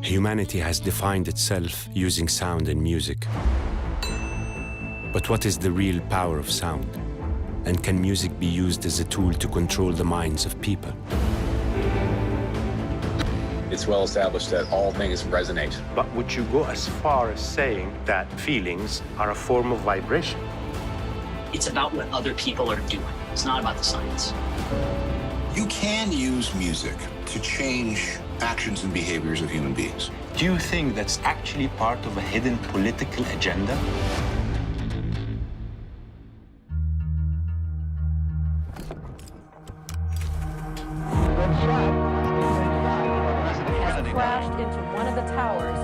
Humanity has defined itself using sound and music. But what is the real power of sound? And can music be used as a tool to control the minds of people? It's well established that all things resonate. But would you go as far as saying that feelings are a form of vibration? It's about what other people are doing. It's not about the science. You can use music to change actions and behaviors of human beings. Do you think that's actually part of a hidden political agenda? Has crashed into one of the towers.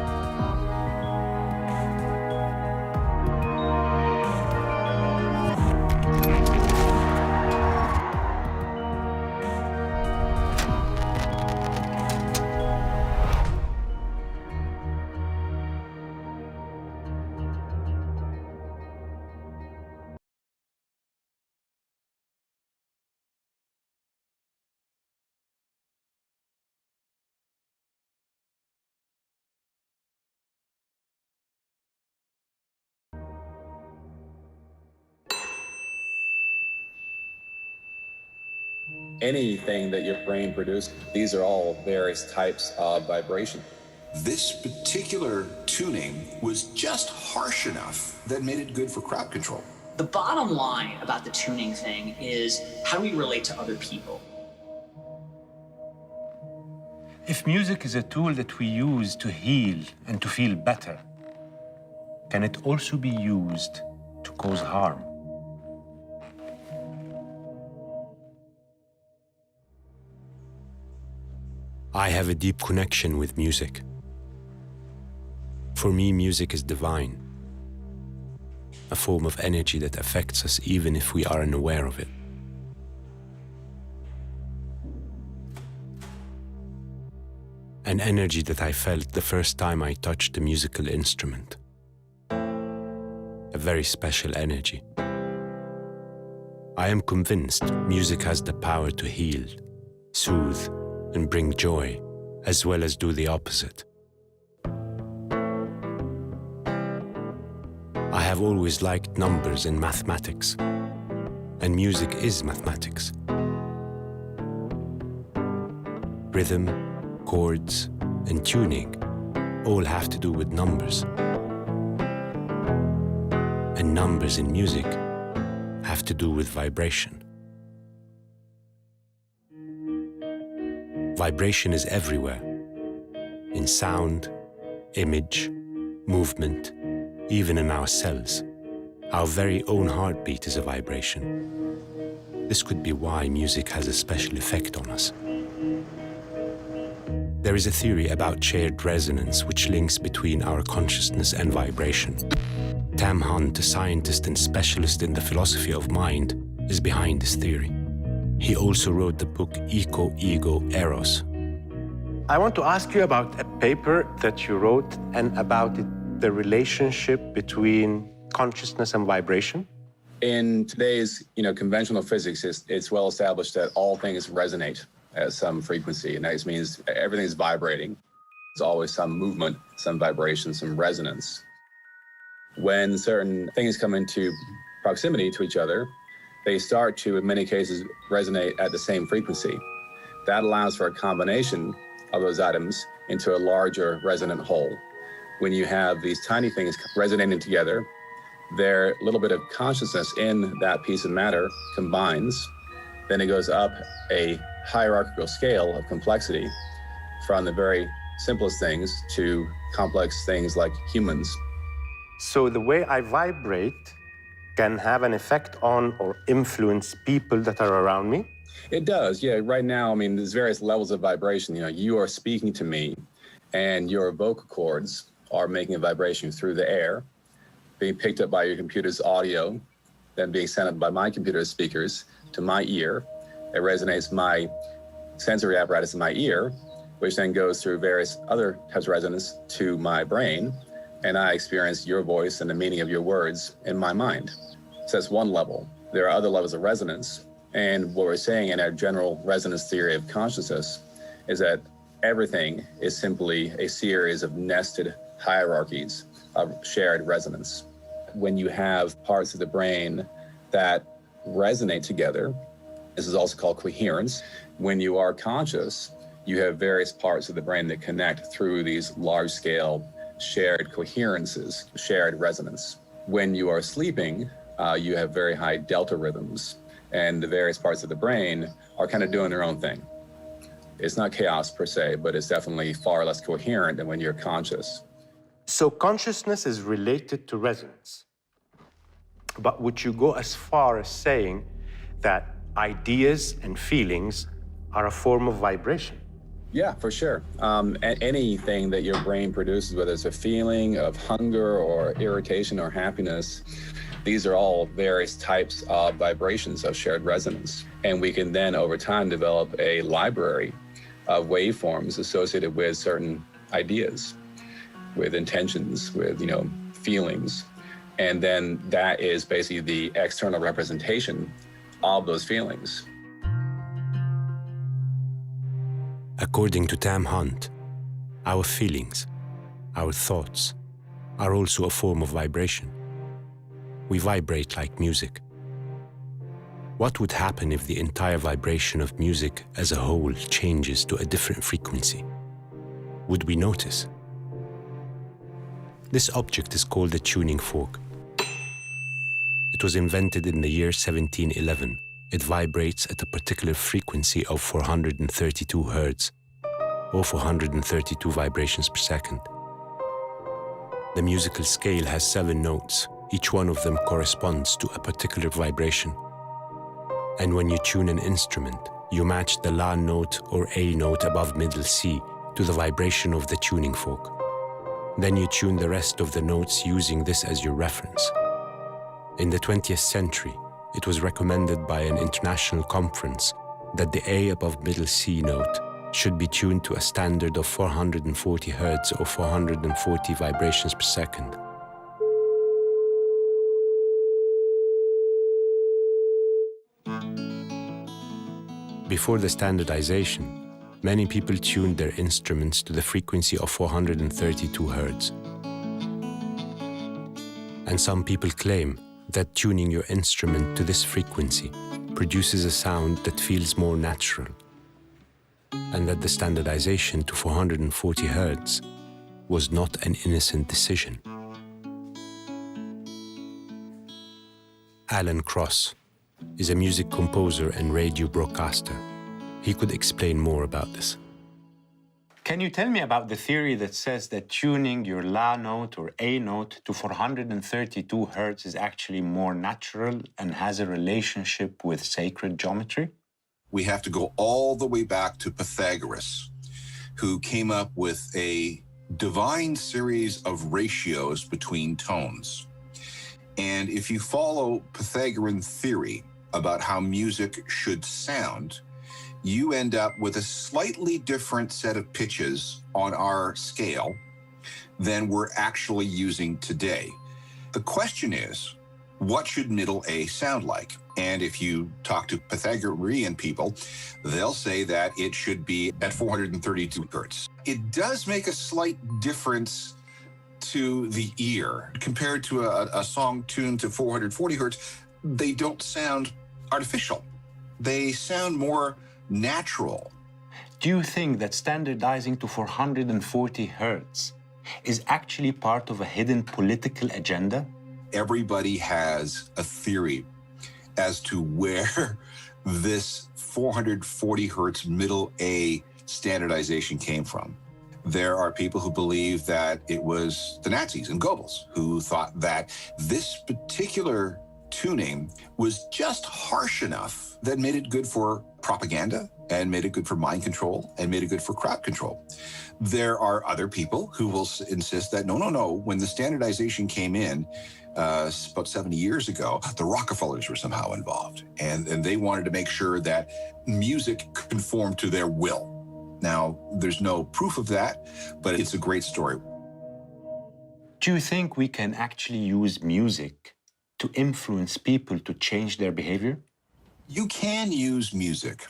Anything that your brain produces, these are all various types of vibration. This particular tuning was just harsh enough that made it good for crowd control. The bottom line about the tuning thing is how do we relate to other people? If music is a tool that we use to heal and to feel better, can it also be used to cause harm? I have a deep connection with music. For me, music is divine, a form of energy that affects us even if we are unaware of it. An energy that I felt the first time I touched a musical instrument. A very special energy. I am convinced music has the power to heal, soothe, and bring joy, as well as do the opposite. I have always liked numbers and mathematics, and music is mathematics. Rhythm, chords, and tuning all have to do with numbers. And numbers in music have to do with vibration. Vibration is everywhere, in sound, image, movement, even in our cells. Our very own heartbeat is a vibration. This could be why music has a special effect on us. There is a theory about shared resonance which links between our consciousness and vibration. Tam Hunt, a scientist and specialist in the philosophy of mind, is behind this theory. He also wrote the book Eco, Ego, Eros. I want to ask you about a paper that you wrote and about the relationship between consciousness and vibration. In today's conventional physics, it's well established that all things resonate at some frequency, and that means everything is vibrating. There's always some movement, some vibration, some resonance. When certain things come into proximity to each other, they start to, in many cases, resonate at the same frequency. That allows for a combination of those items into a larger resonant whole. When you have these tiny things resonating together, their little bit of consciousness in that piece of matter combines, then it goes up a hierarchical scale of complexity from the very simplest things to complex things like humans. So the way I vibrate can have an effect on or influence people that are around me? It does, yeah. Right now, there's various levels of vibration. You are speaking to me, and your vocal cords are making a vibration through the air, being picked up by your computer's audio, then being sent up by my computer's speakers to my ear. It resonates my sensory apparatus in my ear, which then goes through various other types of resonance to my brain, and I experience your voice and the meaning of your words in my mind. So that's one level. There are other levels of resonance, and what we're saying in our general resonance theory of consciousness is that Everything is simply a series of nested hierarchies of shared resonance. When you have parts of the brain that resonate together, this is also called coherence. When you are conscious, you have various parts of the brain that connect through these large-scale shared coherences, shared resonance. When you are sleeping, you have very high delta rhythms, and the various parts of the brain are kind of doing their own thing. It's not chaos per se, but it's definitely far less coherent than when you're conscious. So consciousness is related to resonance. But would you go as far as saying that ideas and feelings are a form of vibration? Yeah, for sure. Anything that your brain produces, whether it's a feeling of hunger or irritation or happiness, these are all various types of vibrations of shared resonance. And we can then, over time, develop a library of waveforms associated with certain ideas, with intentions, with, feelings. And then that is basically the external representation of those feelings. According to Tam Hunt, our feelings, our thoughts, are also a form of vibration. We vibrate like music. What would happen if the entire vibration of music as a whole changes to a different frequency? Would we notice? This object is called a tuning fork. It was invented in the year 1711. It vibrates at a particular frequency of 432 Hertz, or 432 vibrations per second. The musical scale has 7 notes. Each one of them corresponds to a particular vibration. And when you tune an instrument, you match the La note or A note above middle C to the vibration of the tuning fork. Then you tune the rest of the notes using this as your reference. In the 20th century, it was recommended by an international conference that the A above middle C note should be tuned to a standard of 440 Hertz or 440 vibrations per second. Before the standardization, many people tuned their instruments to the frequency of 432 Hertz. And some people claim that tuning your instrument to this frequency produces a sound that feels more natural, and that the standardization to 440 Hertz was not an innocent decision. Alan Cross is a music composer and radio broadcaster. He could explain more about this. Can you tell me about the theory that says that tuning your La note or A note to 432 Hertz is actually more natural and has a relationship with sacred geometry? We have to go all the way back to Pythagoras, who came up with a divine series of ratios between tones. And if you follow Pythagorean theory about how music should sound, you end up with a slightly different set of pitches on our scale than we're actually using today. The question is, what should middle A sound like? And if you talk to Pythagorean people, they'll say that it should be at 432 Hertz. It does make a slight difference to the ear. Compared to a song tuned to 440 Hertz, they don't sound artificial. They sound more natural. Do you think that standardizing to 440 Hertz is actually part of a hidden political agenda? Everybody has a theory as to where this 440 Hertz middle A standardization came from. There are people who believe that it was the Nazis and Goebbels who thought that this particular tuning was just harsh enough that made it good for propaganda and made it good for mind control and made it good for crowd control. There are other people who will insist that no, when the standardization came in about 70 years ago, the Rockefellers were somehow involved, and they wanted to make sure that music conformed to their will. Now, there's no proof of that, but it's a great story. Do you think we can actually use music to influence people to change their behavior? You can use music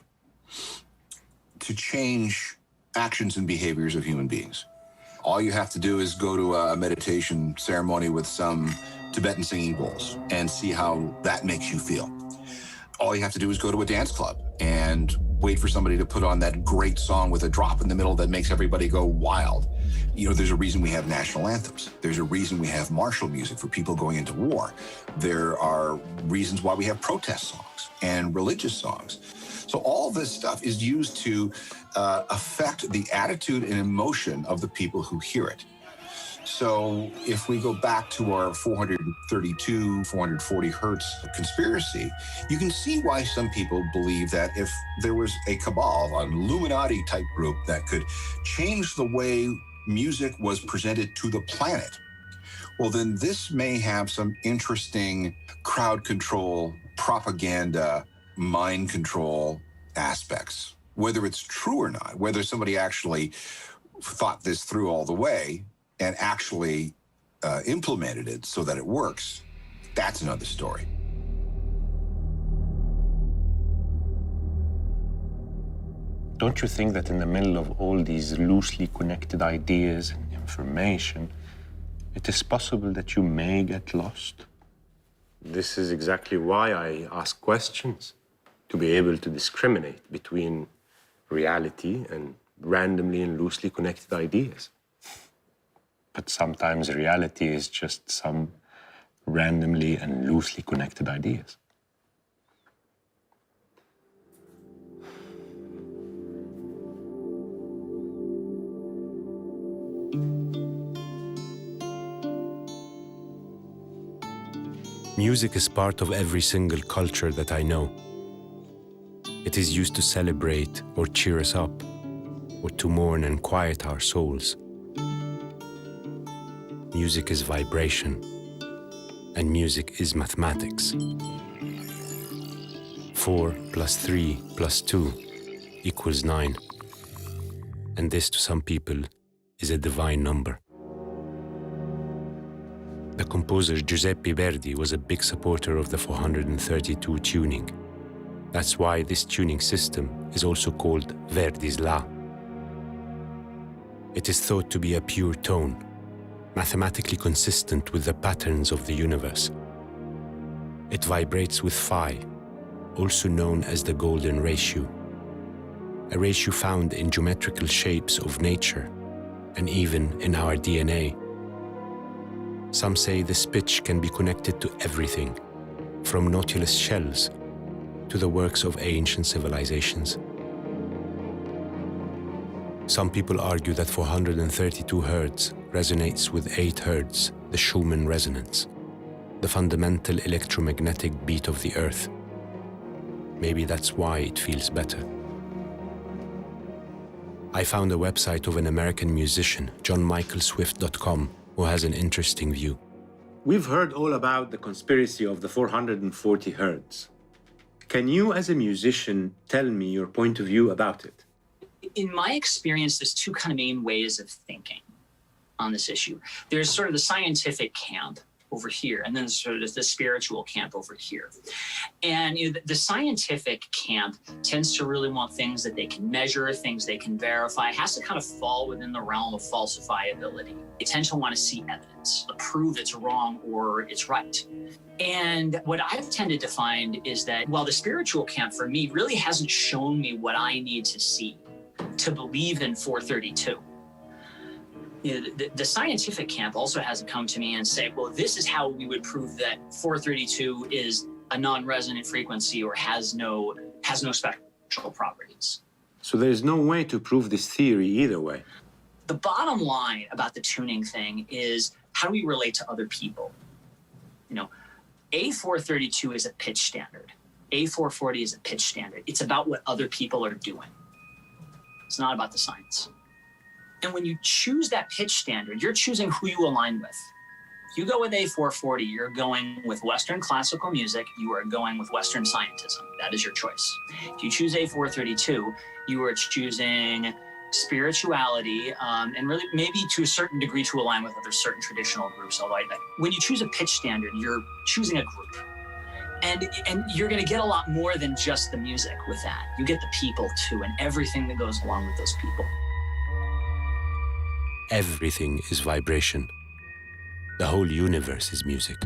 to change actions and behaviors of human beings. All you have to do is go to a meditation ceremony with some Tibetan singing bowls and see how that makes you feel. All you have to do is go to a dance club and wait for somebody to put on that great song with a drop in the middle that makes everybody go wild. You know, there's a reason we have national anthems. There's a reason we have martial music for people going into war. There are reasons why we have protest songs and religious songs. So all this stuff is used to affect the attitude and emotion of the people who hear it. So if we go back to our 432, 440 hertz conspiracy, you can see why some people believe that if there was a cabal, an Illuminati type group that could change the way music was presented to the planet, well, then this may have some interesting crowd control, propaganda, mind control aspects. Whether it's true or not, whether somebody actually thought this through all the way and actually implemented it so that it works, that's another story. Don't you think that in the middle of all these loosely connected ideas and information, it is possible that you may get lost? This is exactly why I ask questions, to be able to discriminate between reality and randomly and loosely connected ideas. But sometimes reality is just some randomly and loosely connected ideas. Music is part of every single culture that I know. It is used to celebrate or cheer us up, or to mourn and quiet our souls. Music is vibration, and music is mathematics. 4 + 3 + 2 = 9. And this, to some people, is a divine number. The composer Giuseppe Verdi was a big supporter of the 432 tuning. That's why this tuning system is also called Verdi's Law. It is thought to be a pure tone, mathematically consistent with the patterns of the universe. It vibrates with phi, also known as the golden ratio, a ratio found in geometrical shapes of nature and even in our DNA. Some say this pitch can be connected to everything, from Nautilus shells to the works of ancient civilizations. Some people argue that 432 Hz resonates with 8 Hz, the Schumann resonance, the fundamental electromagnetic beat of the Earth. Maybe that's why it feels better. I found a website of an American musician, JohnMichaelSwift.com, who has an interesting view. We've heard all about the conspiracy of the 440 Hz. Can you, as a musician, tell me your point of view about it? In my experience, there's two kind of main ways of thinking on this issue. There's sort of the scientific camp over here, and then sort of the spiritual camp over here. And the scientific camp tends to really want things that they can measure, things they can verify. It has to kind of fall within the realm of falsifiability. They tend to want to see evidence to prove it's wrong or it's right. And what I've tended to find is that while the spiritual camp for me really hasn't shown me what I need to see to believe in 432, the scientific camp also hasn't come to me and say, well, this is how we would prove that 432 is a non-resonant frequency or has no special properties. So there's no way to prove this theory either way. The bottom line about the tuning thing is, how do we relate to other people? A432 is a pitch standard. A440 is a pitch standard. It's about what other people are doing. It's not about the science. And when you choose that pitch standard, you're choosing who you align with. If you go with A440, you're going with Western classical music, you are going with Western scientism. That is your choice. If you choose A432, you are choosing spirituality, and really maybe to a certain degree to align with other certain traditional groups. Although when you choose a pitch standard, you're choosing a group. And you're going to get a lot more than just the music with that. You get the people too, and everything that goes along with those people. Everything is vibration. The whole universe is music.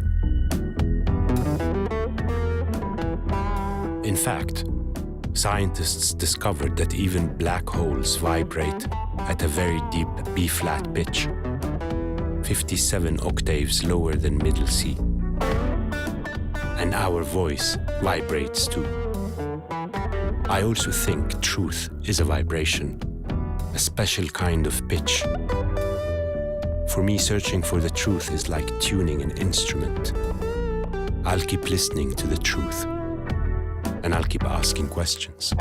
In fact, scientists discovered that even black holes vibrate at a very deep B-flat pitch, 57 octaves lower than middle C. And our voice vibrates too. I also think truth is a vibration, a special kind of pitch. For me, searching for the truth is like tuning an instrument. I'll keep listening to the truth, and I'll keep asking questions.